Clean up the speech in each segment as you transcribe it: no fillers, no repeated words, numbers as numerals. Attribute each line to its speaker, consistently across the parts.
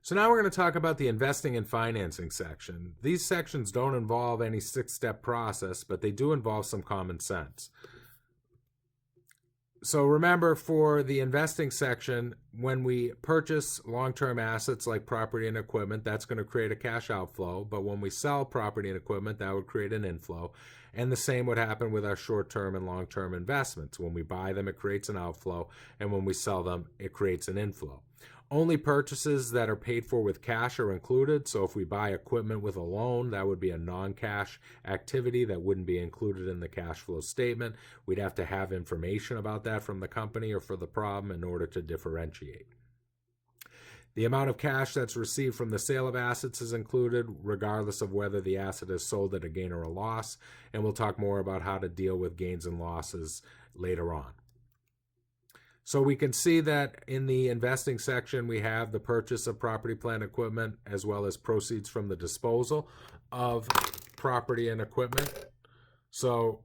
Speaker 1: So now we're going to talk about the investing and financing section. These sections don't involve any 6-step process, but they do involve some common sense. So remember, for the investing section, when we purchase long-term assets like property and equipment, that's going to create a cash outflow. But when we sell property and equipment, that would create an inflow. And the same would happen with our short-term and long-term investments. When we buy them, it creates an outflow. And when we sell them, it creates an inflow. Only purchases that are paid for with cash are included. So if we buy equipment with a loan, that would be a non-cash activity that wouldn't be included in the cash flow statement. We'd have to have information about that from the company or for the problem in order to differentiate. The amount of cash that's received from the sale of assets is included, regardless of whether the asset is sold at a gain or a loss. And we'll talk more about how to deal with gains and losses later on. So we can see that in the investing section, we have the purchase of property, plant, equipment, as well as proceeds from the disposal of property and equipment. So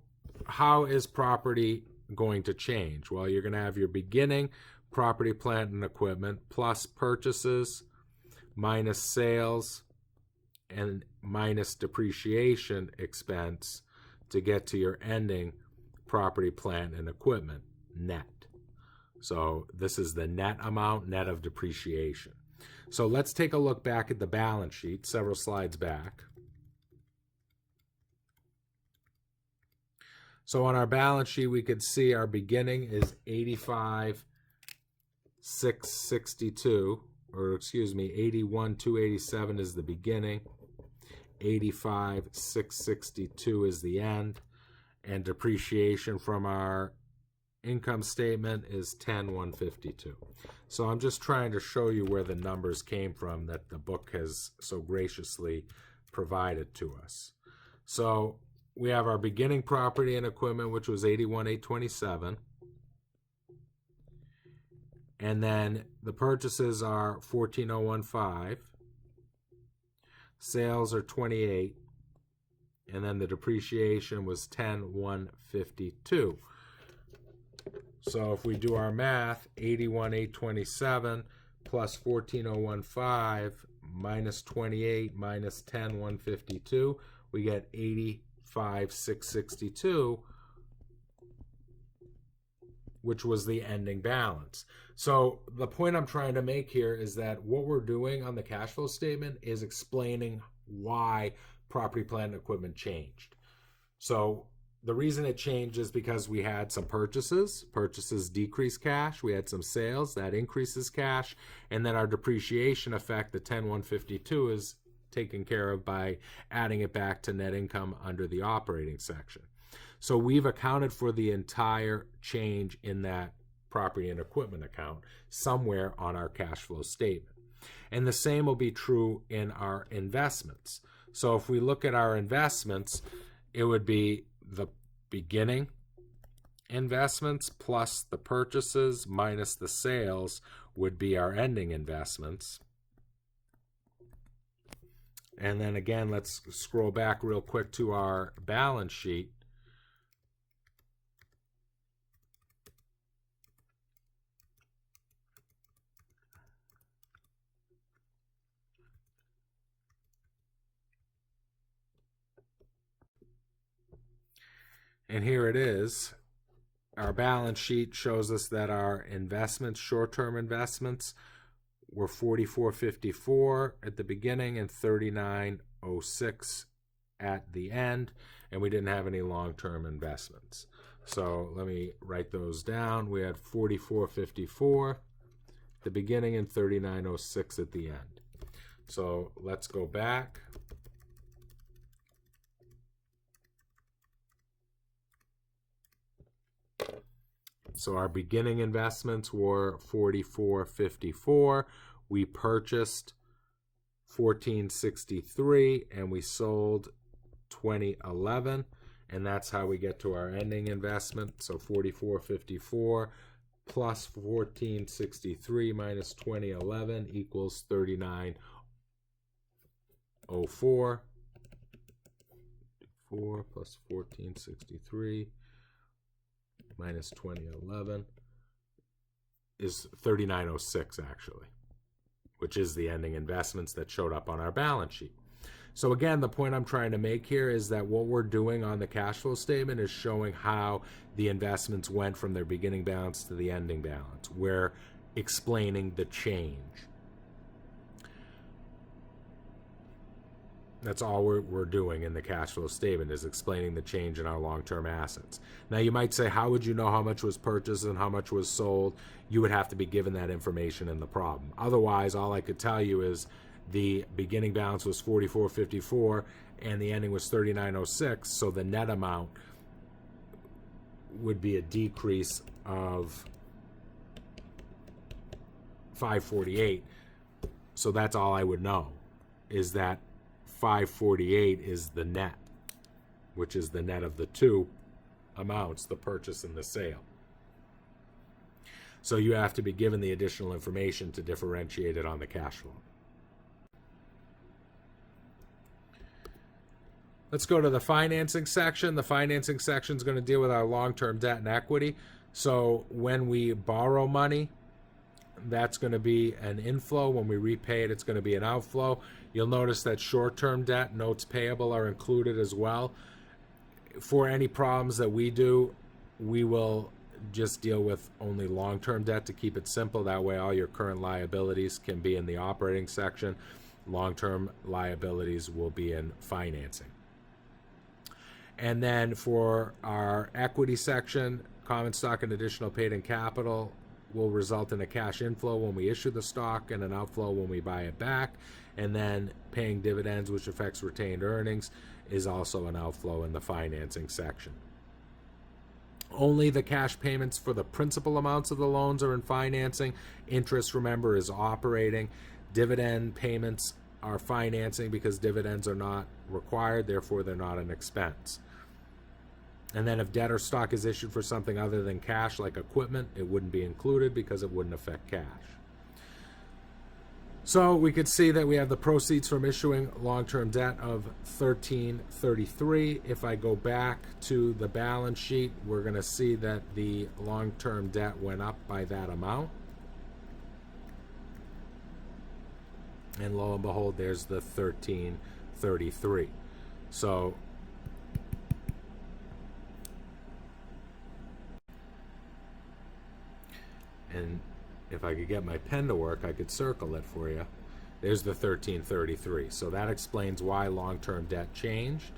Speaker 1: how is property going to change? Well, you're going to have your beginning property, plant, and equipment plus purchases minus sales and minus depreciation expense to get to your ending property, plant, and equipment net. So this is the net amount, net of depreciation. So let's take a look back at the balance sheet, several slides back. So on our balance sheet, we could see our beginning is 85,662, or excuse me, 81,287 is the beginning, 85,662 is the end, and depreciation from our income statement is 10,152. So I'm just trying to show you where the numbers came from that the book has so graciously provided to us. So we have our beginning property and equipment, which was 81,827. And then the purchases are 14,015. Sales are 28. And then the depreciation was 10,152. So if we do our math, 81,827 plus 14,015 minus 28 minus 10,152, we get 85,662, which was the ending balance. So the point I'm trying to make here is that what we're doing on the cash flow statement is explaining why property, plant, and equipment changed. So the reason it changed is because we had some purchases. Purchases decrease cash. We had some sales. That increases cash. And then our depreciation effect, the 10,152, is taken care of by adding it back to net income under the operating section. So we've accounted for the entire change in that property and equipment account somewhere on our cash flow statement. And the same will be true in our investments. So if we look at our investments, it would be the beginning investments plus the purchases minus the sales would be our ending investments. And then again, let's scroll back real quick to our balance sheet. And here it is. Our balance sheet shows us that our investments, short-term investments, were 4454 at the beginning and 3906 at the end, and we didn't have any long-term investments. So let me write those down. We had 4454 at the beginning and 3906 at the end. So let's go back. So our beginning investments were 4454. We purchased 1463 and we sold 2011, and that's how we get to our ending investment. So 4454 plus 1463 minus 2011 equals 3904. 4 plus 1463 minus 2011 is 3906 actually, which is the ending investments that showed up on our balance sheet. So again, the point I'm trying to make here is that what we're doing on the cash flow statement is showing how the investments went from their beginning balance to the ending balance. We're explaining the change. That's all we're doing in the cash flow statement, is explaining the change in our long-term assets. Now you might say, how would you know how much was purchased and how much was sold? You would have to be given that information in the problem. Otherwise, all I could tell you is the beginning balance was 44.54 and the ending was 39.06, so the net amount would be a decrease of 548. So that's all I would know, is that 548 is the net, which is the net of the two amounts, the purchase and the sale. So you have to be given the additional information to differentiate it on the cash flow. Let's go to the financing section. The financing section is going to deal with our long-term debt and equity. So when we borrow money, that's going to be an inflow. When we repay it, it's going to be an outflow. You'll notice that short-term debt, notes payable, are included as well. For any problems that we do, we will just deal with only long-term debt to keep it simple. That way all your current liabilities can be in the operating section. Long-term liabilities will be in financing. And then for our equity section, common stock and additional paid-in capital will result in a cash inflow when we issue the stock and an outflow when we buy it back. And then paying dividends, which affects retained earnings, is also an outflow in the financing section. Only the cash payments for the principal amounts of the loans are in financing. Interest, remember, is operating. Dividend payments are financing because dividends are not required, therefore they're not an expense. And then if debt or stock is issued for something other than cash, like equipment, it wouldn't be included because it wouldn't affect cash. So we could see that we have the proceeds from issuing long-term debt of $1333. If I go back to the balance sheet, we're going to see that the long-term debt went up by that amount. And lo and behold, there's the $1333. So and if I could get my pen to work, I could circle it for you. There's the $1333. So that explains why long-term debt changed.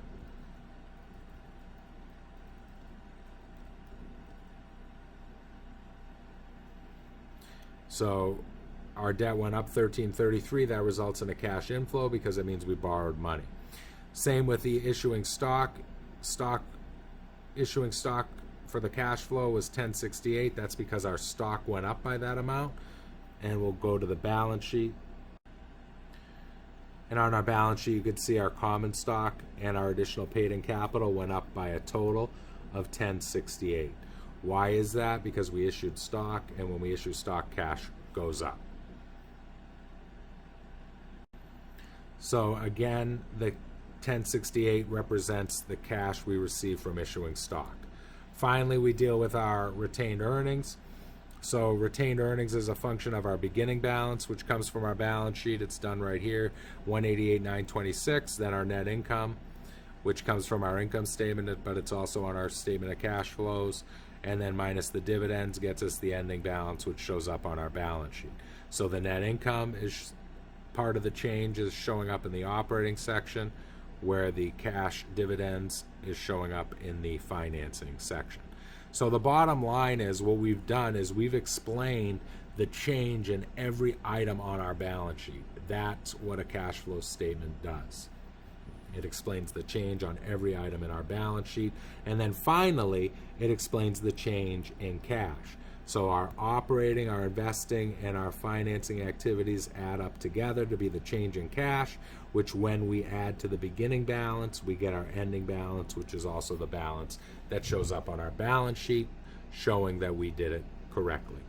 Speaker 1: So our debt went up $1333. That results in a cash inflow because it means we borrowed money. Same with the issuing stock. Issuing stock for the cash flow was $1068. That's because our stock went up by that amount. And we'll go to the balance sheet. And on our balance sheet, you can see our common stock and our additional paid-in capital went up by a total of $1068. Why is that? Because we issued stock, and when we issue stock, cash goes up. So again, the $1068 represents the cash we receive from issuing stock. Finally, we deal with our retained earnings. So retained earnings is a function of our beginning balance, which comes from our balance sheet. It's done right here, $188,926. Then our net income, which comes from our income statement, but it's also on our statement of cash flows. And then minus the dividends gets us the ending balance, which shows up on our balance sheet. So the net income is part of the change, is showing up in the operating section, where the cash dividends is showing up in the financing section. So the bottom line is, what we've done is we've explained the change in every item on our balance sheet. That's what a cash flow statement does. It explains the change on every item in our balance sheet. And then finally, it explains the change in cash. So our operating, our investing, and our financing activities add up together to be the change in cash, which when we add to the beginning balance, we get our ending balance, which is also the balance that shows up on our balance sheet, showing that we did it correctly.